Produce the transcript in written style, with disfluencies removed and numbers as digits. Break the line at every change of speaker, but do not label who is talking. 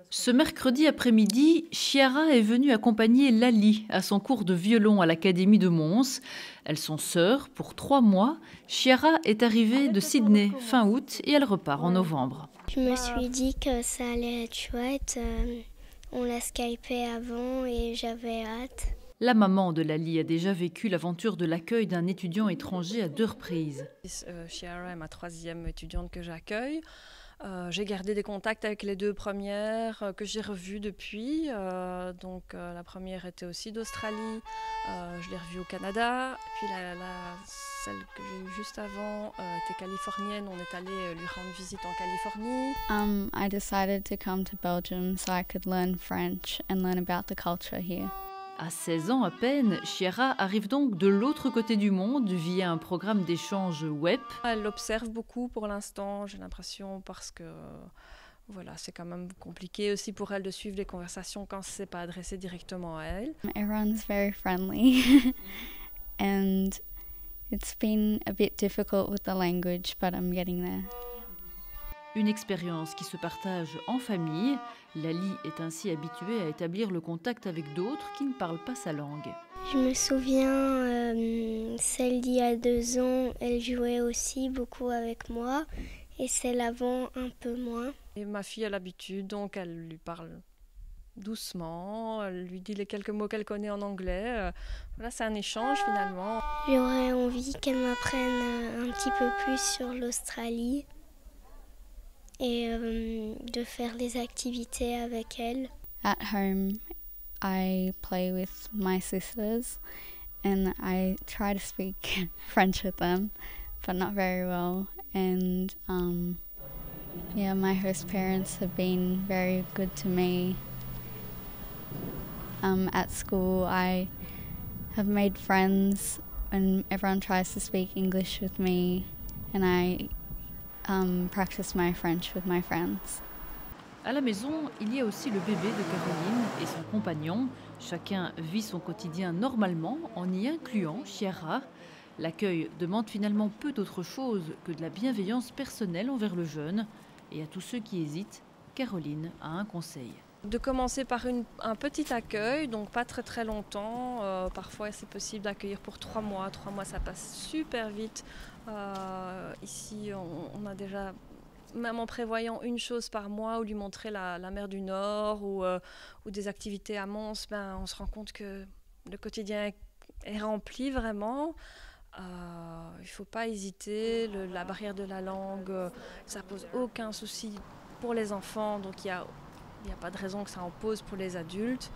Ce mercredi après-midi, Chiara est venue accompagner Lali à son cours de violon à l'Académie de Mons. Elles sont sœurs pour 3 mois. Chiara est arrivée de Sydney fin août et elle repart en novembre.
Je me suis dit que ça allait être chouette. On l'a skypé avant et j'avais hâte.
La maman de Lali a déjà vécu l'aventure de l'accueil d'un étudiant étranger à 2 reprises.
Chiara est ma 3e étudiante que j'accueille. J'ai gardé des contacts avec les 2 premières que j'ai revues depuis. La première était aussi d'Australie. Je l'ai revue au Canada. Puis celle que j'ai eue juste avant était californienne. On est allé lui rendre visite en Californie.
I decided to come to Belgium so I could learn French and learn about the culture here.
À 16 ans à peine, Chiara arrive donc de l'autre côté du monde via un programme d'échange web.
Elle observe beaucoup pour l'instant, j'ai l'impression, parce que voilà, c'est quand même compliqué aussi pour elle de suivre les conversations quand ce n'est pas adressé directement à elle.
Everyone's very friendly and it's been a bit difficult with the language, but I'm getting there.
Une expérience qui se partage en famille. Lali est ainsi habituée à établir le contact avec d'autres qui ne parlent pas sa langue.
Je me souviens, celle d'il y a 2 ans, elle jouait aussi beaucoup avec moi et celle avant un peu moins.
Et ma fille a l'habitude, donc elle lui parle doucement, elle lui dit les quelques mots qu'elle connaît en anglais. Voilà, c'est un échange finalement.
J'aurais envie qu'elle m'apprenne un petit peu plus sur l'Australie et de faire des activités avec elle.
At home, I play with my sisters and I try to speak French with them, but not very well. And my host parents have been very good to me. At school, I have made friends and everyone tries to speak English with me, and I practice my French with my friends.
À la maison, il y a aussi le bébé de Caroline et son compagnon. Chacun vit son quotidien normalement en y incluant Chiara. L'accueil demande finalement peu d'autre chose que de la bienveillance personnelle envers le jeune. Et à tous ceux qui hésitent, Caroline a un conseil.
De commencer par un petit accueil, donc pas très très longtemps. Parfois c'est possible d'accueillir pour 3 mois. 3 mois ça passe super vite. Ici on a déjà, même en prévoyant une chose par mois ou lui montrer la mer du Nord ou des activités à Mons, on se rend compte que le quotidien est rempli vraiment. Il ne faut pas hésiter, la barrière de la langue, ça pose aucun souci pour les enfants, donc il n'y a pas de raison que ça en pose pour les adultes.